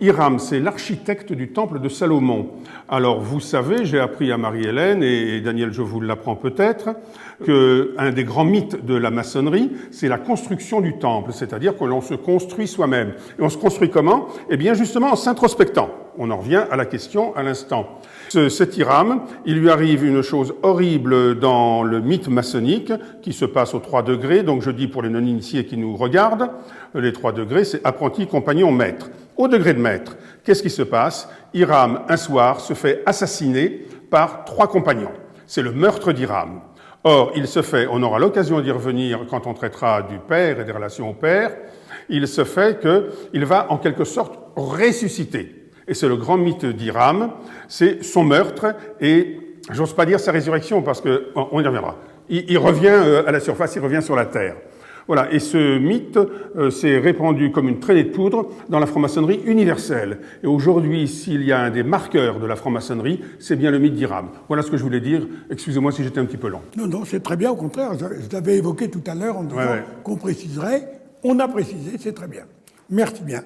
Hiram, c'est l'architecte du temple de Salomon. Alors, vous savez, j'ai appris à Marie-Hélène, et Daniel, je vous l'apprends peut-être, qu'un des grands mythes de la maçonnerie, c'est la construction du temple, c'est-à-dire que l'on se construit soi-même. Et on se construit comment? Eh bien, justement, en s'introspectant. On en revient à la question à l'instant. Cet Hiram, il lui arrive une chose horrible dans le mythe maçonnique qui se passe aux 3 degrés. Donc je dis pour les non-initiés qui nous regardent, les 3 degrés, c'est apprenti, compagnon, maître. Au degré de maître, qu'est-ce qui se passe? Hiram, un soir, se fait assassiner par 3 compagnons. C'est le meurtre d'Hiram. Or, il se fait, on aura l'occasion d'y revenir quand on traitera du père et des relations au père, il se fait qu'il va en quelque sorte ressusciter. Et c'est le grand mythe d'Hiram, c'est son meurtre et, j'ose pas dire sa résurrection parce qu'on y reviendra. Il revient à la surface, il revient sur la terre. Voilà, et ce mythe s'est répandu comme une traînée de poudre dans la franc-maçonnerie universelle. Et aujourd'hui, s'il y a un des marqueurs de la franc-maçonnerie, c'est bien le mythe d'Hiram. Voilà ce que je voulais dire. Excusez-moi si j'étais un petit peu long. Non, non, c'est très bien, au contraire. Je l'avais évoqué tout à l'heure en disant qu'on préciserait. On a précisé, c'est très bien. Merci bien.